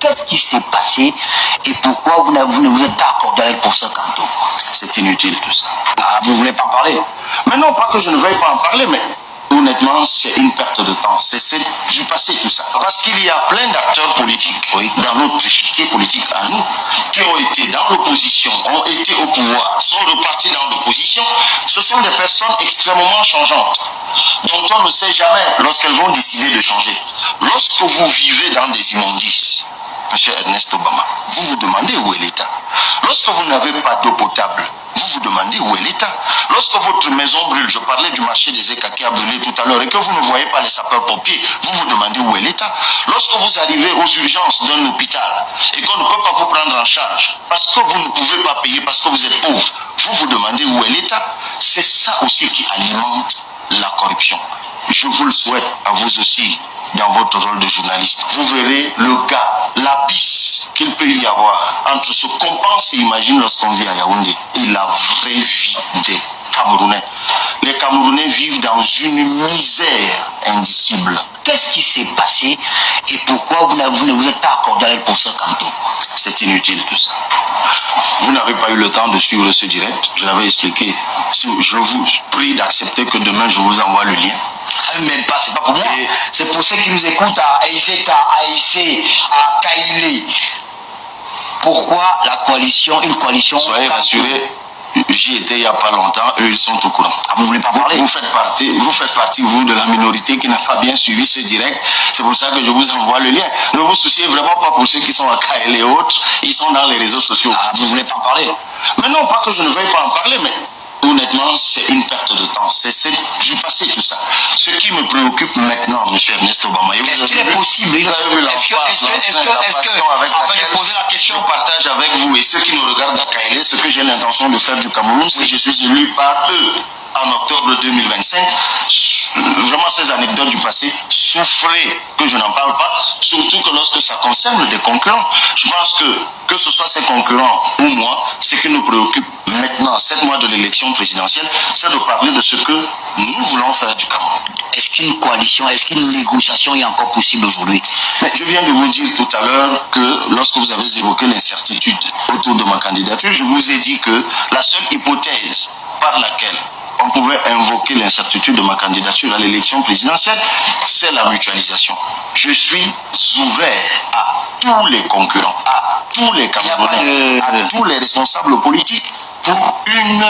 Qu'est-ce qui s'est passé et pourquoi vous ne vous êtes pas accordé avec Professeur Kanto? C'est inutile tout ça. Ah, vous ne voulez pas en parler? Mais non, pas que je ne veuille pas en parler, mais honnêtement, c'est une perte de temps. C'est du passé tout ça. Parce qu'il y a plein d'acteurs politiques dans notre échiquier politique à nous qui ont été dans l'opposition, ont été au pouvoir, sont repartis dans l'opposition. Ce sont des personnes extrêmement changeantes dont on ne sait jamais lorsqu'elles vont décider de changer. Lorsque vous vivez dans des immondices, Monsieur Ernest Obama, vous vous demandez où est l'État. Lorsque vous n'avez pas d'eau potable, vous vous demandez où est l'État. Lorsque votre maison brûle, je parlais du marché des Écas qui a brûlé tout à l'heure et que vous ne voyez pas les sapeurs-pompiers, vous vous demandez où est l'État. Lorsque vous arrivez aux urgences d'un hôpital et qu'on ne peut pas vous prendre en charge parce que vous ne pouvez pas payer, parce que vous êtes pauvre, vous vous demandez où est l'État. C'est ça aussi qui alimente la corruption. Je vous le souhaite à vous aussi dans votre rôle de journaliste. Vous verrez le gars, l'abysse qu'il peut y avoir entre ce qu'on pense et imagine lorsqu'on vit à Yaoundé et la vraie vie des Camerounais. Les Camerounais vivent dans une misère indicible. Qu'est-ce qui s'est passé et pourquoi vous ne vous êtes pas accordé avec Professeur Kanto? C'est inutile tout ça. Vous n'avez pas eu le temps de suivre ce direct. Je l'avais expliqué. Je vous prie d'accepter que demain je vous envoie le lien. Même pas, c'est pas pour moi. C'est pour ceux qui nous écoutent à Ezeka, à Issé, à Kailé. Pourquoi la coalition, une coalition... Soyez rassurés, j'y étais il n'y a pas longtemps, eux ils sont au courant. Ah, vous voulez pas parler? Vous faites partie, vous, de la minorité qui n'a pas bien suivi ce direct. C'est pour ça que je vous envoie le lien. Ne vous souciez vraiment pas pour ceux qui sont à KL et autres. Ils sont dans les réseaux sociaux. Ah, vous voulez pas en parler? Mais non, pas que je ne veuille pas en parler, mais honnêtement, c'est une perte de temps. C'est du passé tout ça. Ce qui me préoccupe maintenant, M. Ernest Obama, est-ce qu'il est possible? Vous avez vu la passion avec laquelle je partage avec vous et ceux qui nous regardent à Kaélé, ce que j'ai l'intention de faire du Cameroun, si je suis élu par eux en octobre 2025, vraiment ces anecdotes du passé, souffrez que je n'en parle pas, surtout que lorsque ça concerne des concurrents. Je pense que ce soit ces concurrents ou moi, ce qui nous préoccupe maintenant, à 7 mois de l'élection présidentielle, c'est de parler de ce que nous voulons faire du Cameroun. Est-ce qu'une coalition, est-ce qu'une négociation est encore possible aujourd'hui? Mais je viens de vous dire tout à l'heure que lorsque vous avez évoqué l'incertitude autour de ma candidature, je vous ai dit que la seule hypothèse par laquelle on pouvait invoquer l'incertitude de ma candidature à l'élection présidentielle, c'est la mutualisation. Je suis ouvert à tous les concurrents, à tous les Camerounais, à tous les responsables politiques pour une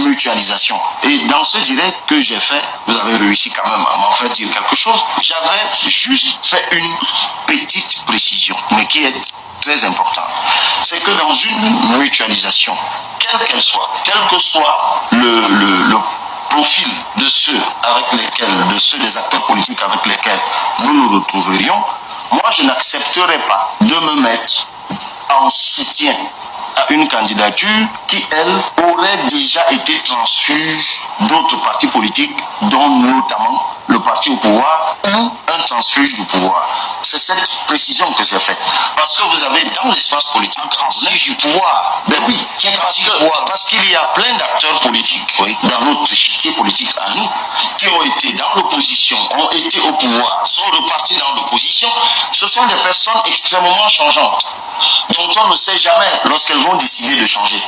mutualisation. Et dans ce direct que j'ai fait, vous avez réussi quand même à m'en faire dire quelque chose. J'avais juste fait une petite précision, mais qui est très importante. C'est que dans une mutualisation, quelle qu'elle soit, quel que soit le profil de ceux des acteurs politiques avec lesquels nous nous retrouverions, moi je n'accepterai pas de me mettre en soutien à une candidature qui, elle, aurait déjà été transfuge d'autres partis politiques, dont notamment le parti au pouvoir ou un transfuge du pouvoir. C'est cette précision que j'ai faite. Parce que vous avez dans l'espace politique un transfuge du pouvoir. Ben oui, parce qu'il y a plein d'acteurs politiques dans notre échiquier politique à nous qui ont été dans l'opposition, ont été au pouvoir, sont repartis dans l'opposition. Ce sont des personnes extrêmement changeantes dont on ne sait jamais lorsqu'elles vont décider de changer.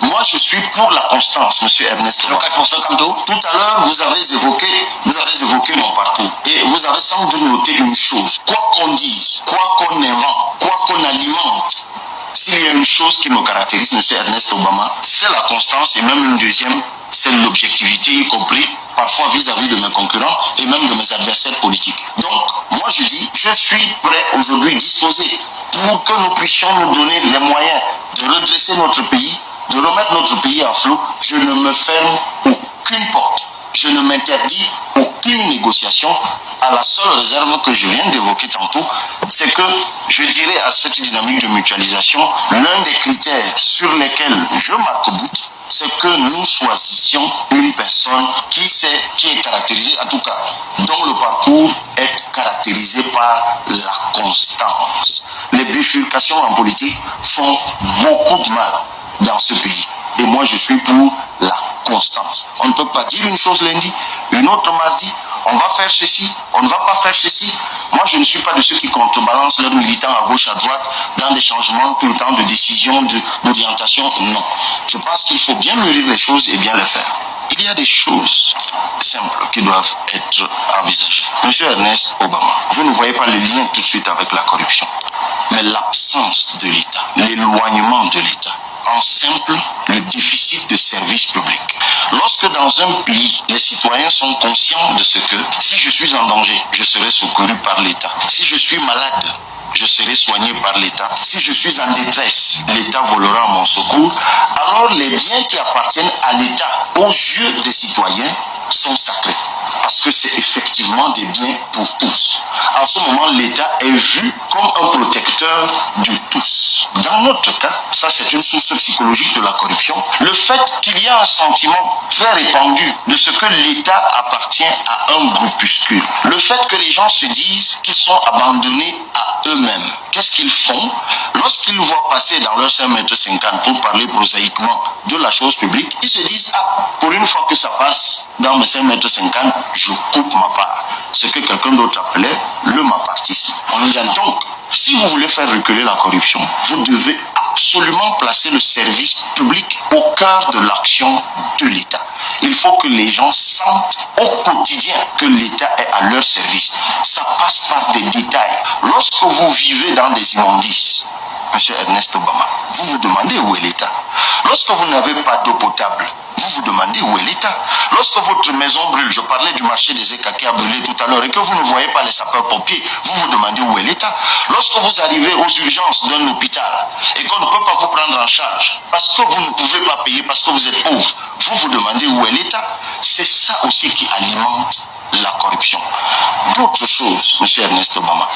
Moi, je suis pour la constance, M. Ernest. Le 4% Kanto. Tout à l'heure, vous avez évoqué mon parcours. Et vous avez sans doute noté une chose. Quoi qu'on dise, quoi qu'on invente, quoi qu'on alimente, s'il y a une chose qui me caractérise, M. Ernest Obama, c'est la constance et même une deuxième, c'est l'objectivité, y compris parfois vis-à-vis de mes concurrents et même de mes adversaires politiques. Donc, moi je dis, je suis prêt aujourd'hui, disposé, pour que nous puissions nous donner les moyens de redresser notre pays, de remettre notre pays à flot. Je ne me ferme aucune porte. Je ne m'interdis aucune négociation, à la seule réserve que je viens d'évoquer tantôt, c'est que je dirais à cette dynamique de mutualisation, l'un des critères sur lesquels je m'arc-boute, c'est que nous choisissions une personne qui est caractérisée, en tout cas, dont le parcours est caractérisé par la constance. Les bifurcations en politique font beaucoup de mal dans ce pays. Et moi, je suis pour la constance. On ne peut pas dire une chose lundi, une autre mardi. on va faire ceci, on ne va pas faire ceci. Moi, je ne suis pas de ceux qui contrebalancent leurs militants à gauche, à droite, dans des changements tout le temps de décision, d'orientation. Non. Je pense qu'il faut bien mûrir les choses et bien les faire. Il y a des choses simples qui doivent être envisagées. Monsieur Ernest Obama, vous ne voyez pas le lien tout de suite avec la corruption, mais l'absence de l'État, l'éloignement de l'État. En simple, le déficit de services publics. Lorsque dans un pays, les citoyens sont conscients de ce que si je suis en danger, je serai secouru par l'État. Si je suis malade, je serai soigné par l'État. Si je suis en détresse, l'État volera à mon secours. Alors les biens qui appartiennent à l'État aux yeux des citoyens sont sacrés. Parce que c'est effectivement des biens pour tous. En ce moment, l'État est vu comme un protecteur de tous. Dans notre cas, ça c'est une source psychologique de la corruption, le fait qu'il y a un sentiment très répandu de ce que l'État appartient à un groupuscule. Le fait que les gens se disent qu'ils sont abandonnés à eux-mêmes. Qu'est-ce qu'ils font? Lorsqu'ils voient passer dans leur 5,50 m, pour parler prosaïquement de la chose publique, ils se disent, ah, pour une fois que ça passe dans mes 5,50 m, je coupe ma part. Ce que quelqu'un d'autre appelait le mapartisme. Donc, si vous voulez faire reculer la corruption, vous devez absolument placer le service public au cœur de l'action de l'État. Il faut que les gens sentent au quotidien que l'État est à leur service. Ça passe par des détails. Lorsque vous vivez dans des immondices, Monsieur Ernest Obama, vous vous demandez où est l'État. Lorsque vous n'avez pas d'eau potable, vous vous demandez où est l'État. Lorsque votre maison brûle, je parlais du marché des Éca qui a brûlé tout à l'heure, et que vous ne voyez pas les sapeurs-pompiers, vous vous demandez où est l'État. Lorsque vous arrivez aux urgences d'un hôpital et qu'on ne peut pas vous prendre en charge parce que vous ne pouvez pas payer, parce que vous êtes pauvre, vous vous demandez où est l'État. C'est ça aussi qui alimente la corruption. D'autres choses, M. Ernest Obama,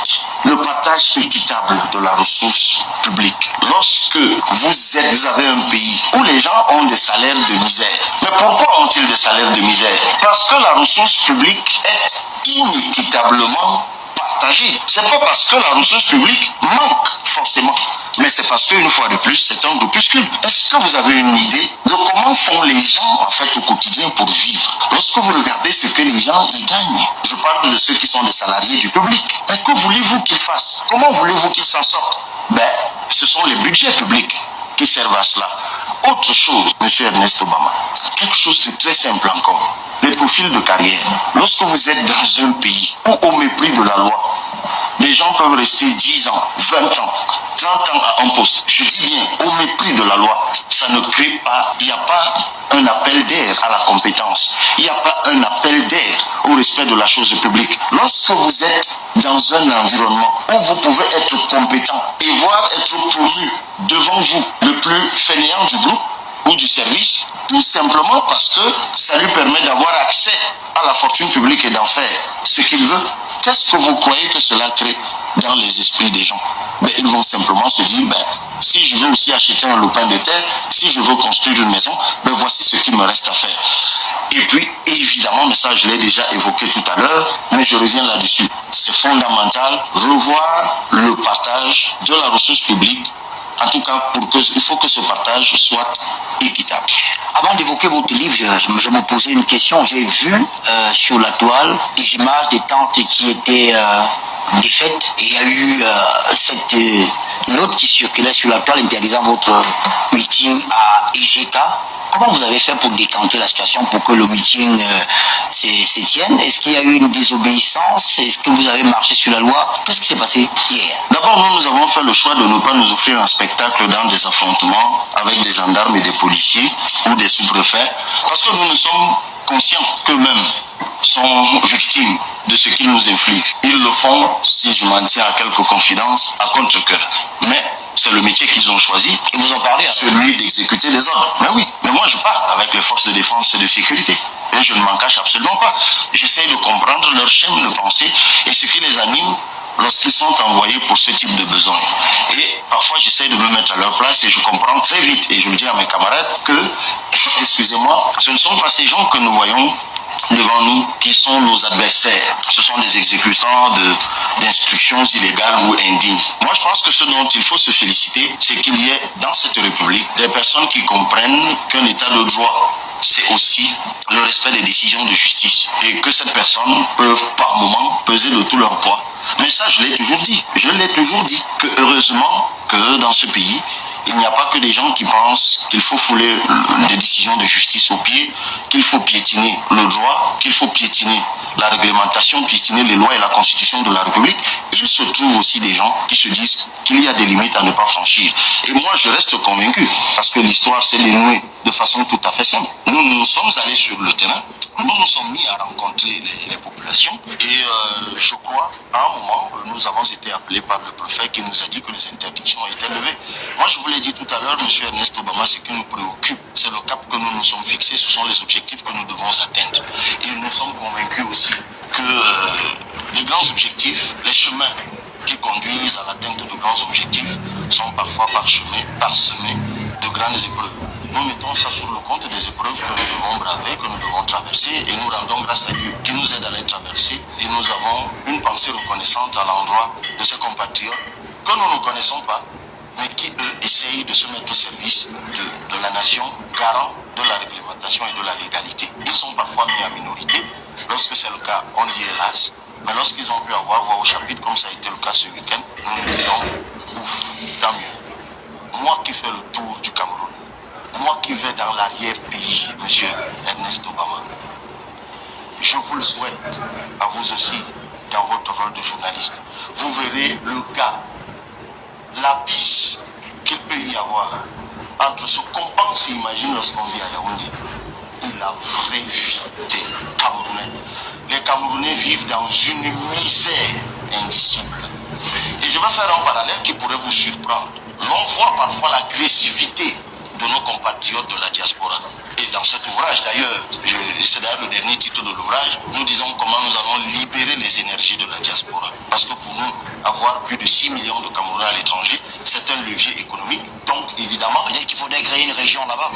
le partage équitable de la ressource publique. Lorsque vous avez un pays où les gens ont des salaires de misère, mais pourquoi ont-ils des salaires de misère? Parce que la ressource publique est inéquitablement partagée. C'est pas parce que la ressource publique manque forcément, mais c'est parce qu'une fois de plus, c'est un groupuscule. Est-ce que vous avez une idée de comment font les gens en fait au quotidien pour vivre? Lorsque vous regardez ce que les gens y gagnent, je parle de ceux qui sont des salariés du public, mais que voulez-vous qu'ils fassent? Comment voulez-vous qu'ils s'en sortent? Ce sont les budgets publics qui servent à cela. Autre chose, M. Ernest Obama, quelque chose de très simple encore, les profils de carrière. Lorsque vous êtes dans un pays où, au mépris de la loi, les gens peuvent rester 10 ans, 20 ans, 30 ans à un poste. Je dis bien, au mépris de la loi, ça ne crée pas, il n'y a pas un appel d'air à la compétence. Il n'y a pas un appel d'air au respect de la chose publique. Lorsque vous êtes dans un environnement où vous pouvez être compétent et voir être promu devant vous le plus fainéant du groupe ou du service, tout simplement parce que ça lui permet d'avoir accès à la fortune publique et d'en faire ce qu'il veut. Qu'est-ce que vous croyez que cela crée dans les esprits des gens? Ils vont simplement se dire, si je veux aussi acheter un lopin de terre, si je veux construire une maison, voici ce qu'il me reste à faire. Et puis, évidemment, mais ça je l'ai déjà évoqué tout à l'heure, mais je reviens là-dessus. C'est fondamental, revoir le partage de la ressource publique. En tout cas, il faut que ce partage soit équitable. Avant d'évoquer votre livre, je me posais une question. J'ai vu sur la toile des images des tentes qui étaient défaites. Et il y a eu cette note qui circulait sur la toile interdisant votre meeting à Ezeka. Comment vous avez fait pour décanter la situation pour que le meeting se tienne? Est-ce qu'il y a eu une désobéissance? Est-ce que vous avez marché sur la loi? Qu'est-ce qui s'est passé hier? D'abord, nous avons fait le choix de ne pas nous offrir un spectacle dans des affrontements avec des gendarmes et des policiers ou des sous-préfets, parce que nous ne sommes conscients qu'eux-mêmes sont victimes de ce qu'ils nous infligent. Ils le font, si je m'en tiens à quelques confidences, à contre-cœur. Mais c'est le métier qu'ils ont choisi. Et vous en parlez alors? Celui d'exécuter les ordres. Mais oui, mais moi je pars avec les forces de défense et de sécurité. Et je ne m'en cache absolument pas. J'essaie de comprendre leur chaîne de pensée et ce qui les anime lorsqu'ils sont envoyés pour ce type de besoin. Et parfois j'essaie de me mettre à leur place et je comprends très vite. Et je le dis à mes camarades que, excusez-moi, ce ne sont pas ces gens que nous voyons devant nous qui sont nos adversaires. Ce sont des exécutants d'instructions illégales ou indignes. Moi, je pense que ce dont il faut se féliciter, c'est qu'il y ait dans cette République des personnes qui comprennent qu'un état de droit c'est aussi le respect des décisions de justice. Et que cette personne peut par moment peser de tout leur poids. Mais ça, je l'ai toujours dit. Je l'ai toujours dit que heureusement que dans ce pays, il n'y a pas que des gens qui pensent qu'il faut fouler les décisions de justice aux pieds, qu'il faut piétiner le droit, qu'il faut piétiner la réglementation, piétiner les lois et la constitution de la République. Il se trouve aussi des gens qui se disent qu'il y a des limites à ne pas franchir. Et moi, je reste convaincu, parce que l'histoire s'est dénouée de façon tout à fait simple. Nous sommes allés sur le terrain, nous nous sommes mis à rencontrer les populations et je crois, à un moment, nous avons été appelés par le préfet qui nous a dit que les interdictions étaient levées. Moi, je vous l'ai dit tout à l'heure, M. Ernest Obama, ce qui nous préoccupe, c'est le cap que nous nous sommes fixés, ce sont les objectifs que nous devons atteindre. Et nous sommes convaincus aussi que les grands objectifs, les chemins qui conduisent à l'atteinte de grands objectifs sont parfois parsemés de grandes épreuves. Nous mettons ça sur le compte des épreuves que nous devons braver, que nous devons traverser, et nous rendons grâce à Dieu qui nous aide à les traverser. Et nous avons une pensée reconnaissante à l'endroit de ces compatriotes que nous ne connaissons pas, mais qui, eux, essayent de se mettre au service de la nation, garant de la réglementation et de la légalité. Ils sont parfois mis en minorité. Lorsque c'est le cas, on dit hélas. Mais lorsqu'ils ont pu avoir voix au chapitre, comme ça a été le cas ce week-end, nous nous disons, ouf, tant mieux. Moi qui fais le tour du Cameroun, moi qui vais dans l'arrière-pays, M. Ernest Obama, je vous le souhaite, à vous aussi, dans votre rôle de journaliste. Vous verrez le gars, l'abysse qu'il peut y avoir entre ce qu'on pense et imagine lorsqu'on vit à Yaoundé et la vraie vie des Camerounais. Les Camerounais vivent dans une misère indicible. Et je vais faire un parallèle qui pourrait vous surprendre. L'on voit parfois l'agressivité de nos compatriotes de la diaspora. Et dans cet ouvrage, d'ailleurs, c'est d'ailleurs le dernier titre de l'ouvrage, nous disons comment nous allons libérer les énergies de la diaspora. Parce que pour nous, avoir plus de 6 millions de Camerounais à l'étranger, c'est un levier économique. Donc, évidemment, il qu'il faudrait créer une région là-bas.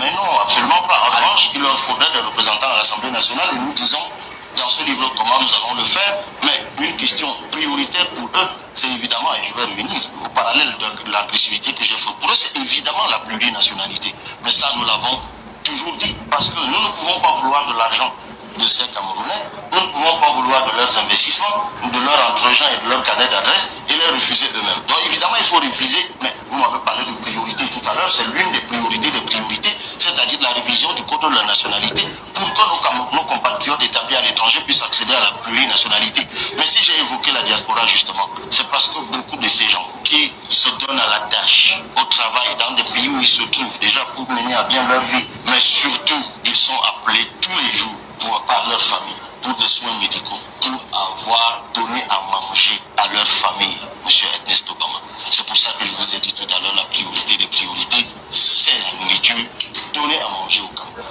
Mais non, absolument pas. En revanche, il leur faudrait des représentants à l'Assemblée nationale et nous disons dans ce livre comment nous allons le faire. Mais une question prioritaire pour eux, c'est évidemment, et je vais revenir au parallèle de l'agressivité que j'ai fait, pour eux, c'est évidemment la plurinationalité. Mais ça, nous l'avons toujours dit, parce que nous ne pouvons pas vouloir de l'argent de ces Camerounais, nous ne pouvons pas vouloir de leurs investissements, de leur entregent et de leur carnet d'adresse et les refuser eux-mêmes. Donc évidemment, il faut refuser, mais vous m'avez parlé de priorité tout à l'heure, c'est l'une des priorités, c'est-à-dire la révision du code de la nationalité pour que nos compatriotes établis à l'étranger puissent accéder à la plurinationalité. Mais si j'ai évoqué la diaspora justement, c'est parce que beaucoup de ces gens qui se donnent à la tâche, au travail, dans des pays où ils se trouvent, déjà pour mener à bien leur vie, mais surtout, ils sont appelés tous les jours par leur famille, pour des soins médicaux, pour avoir donné à manger à leur famille, M. Ernest Obama. C'est pour ça que je vous ai dit tout à l'heure, la priorité des priorités, c'est la nourriture, donner à manger au Cameroun.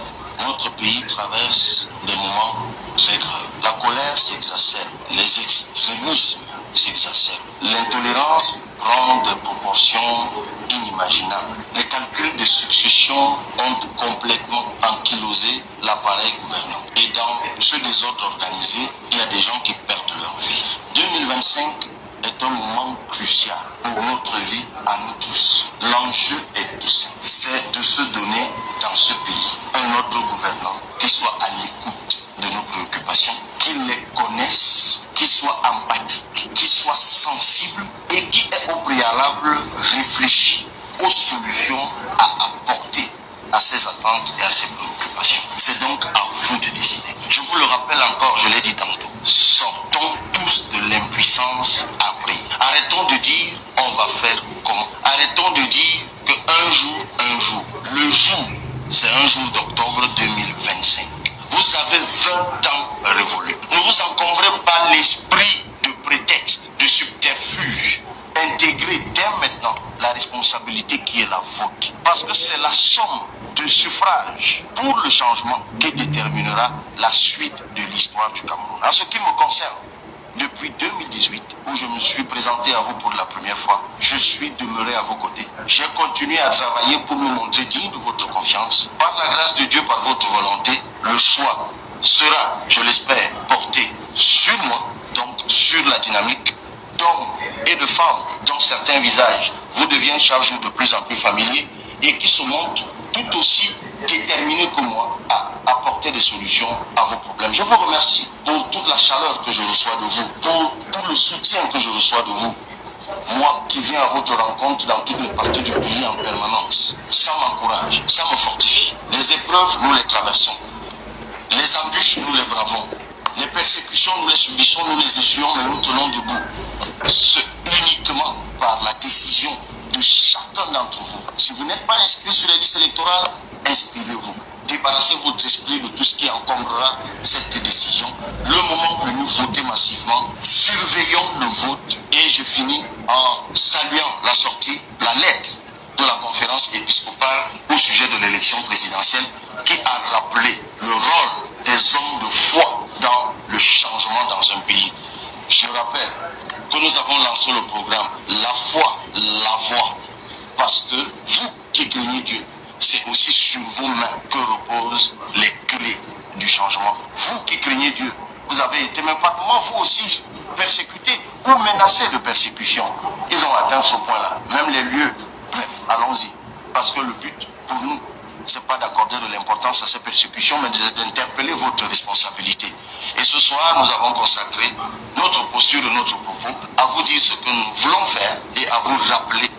Notre pays traverse des moments très graves. La colère s'exacerbe, les extrémismes s'exacerbent, l'intolérance prend des proportions inimaginables. Les calculs de succession ont complètement ankylosé l'appareil gouvernant. Et dans ce désordre organisé, il y a des gens qui perdent leur vie. 2025 est un moment crucial pour notre vie à nous tous. L'enjeu est tout simple, c'est de se donner dans ce pays un autre gouvernant qui soit à l'écoute de nos préoccupations, qui les connaisse, qui soit empathique, qui soit sensible et qui ait au préalable réfléchi aux solutions à apporter à ses attentes et à ses préoccupations. C'est donc à vous de décider. Je vous le rappelle encore, je l'ai dit tantôt, sortons tous de l'impuissance à prier. Arrêtons de dire on va faire comment. Arrêtons de dire que un jour, le jour, c'est un jour d'octobre 2025. Vous avez 20 ans révolus. Ne vous encombrez pas l'esprit de prétexte, de subterfuge. Intégrez dès maintenant la responsabilité qui est la vôtre. Parce que c'est la somme de suffrages pour le changement qui déterminera la suite de l'histoire du Cameroun. En ce qui me concerne, depuis 2018, où je me suis présenté à vous pour la première fois, je suis demeuré à vos côtés. J'ai continué à travailler pour me montrer digne de votre confiance. Par la grâce de Dieu, par votre volonté, le choix sera, je l'espère, porté sur moi, donc sur la dynamique d'hommes et de femmes dont certains visages vous deviennent chaque jour de plus en plus familiers et qui se montrent tout aussi déterminé que moi à apporter des solutions à vos problèmes. Je vous remercie pour toute la chaleur que je reçois de vous, pour tout le soutien que je reçois de vous. Moi qui viens à votre rencontre dans toutes les parties du pays en permanence, ça m'encourage, ça me fortifie. Les épreuves, nous les traversons. Les embûches, nous les bravons. Les persécutions, nous les subissons, nous les essuyons, mais nous tenons debout. C'est uniquement par la décision de chacun d'entre vous. Si vous n'êtes pas inscrit sur les listes électorales, inscrivez-vous. Débarrassez votre esprit de tout ce qui encombrera cette décision. Le moment venu, votez massivement. Surveillons le vote. Et je finis en saluant la sortie, la lettre de la conférence épiscopale au sujet de l'élection présidentielle qui a rappelé le rôle des hommes de foi dans le changement dans un pays. Je rappelle que nous avons lancé le programme La foi, la voix. Parce que vous qui craignez Dieu, c'est aussi sur vos mains que reposent les clés du changement. Vous qui craignez Dieu, vous avez été même pas comment vous aussi persécutés ou menacés de persécution. Ils ont atteint ce point-là. Même les lieux, bref, allons-y. Parce que le but pour nous, c'est pas d'accorder de l'importance à ces persécutions, mais d'interpeller votre responsabilité. Et ce soir, nous avons consacré notre posture et notre propos à vous dire ce que nous voulons faire et à vous rappeler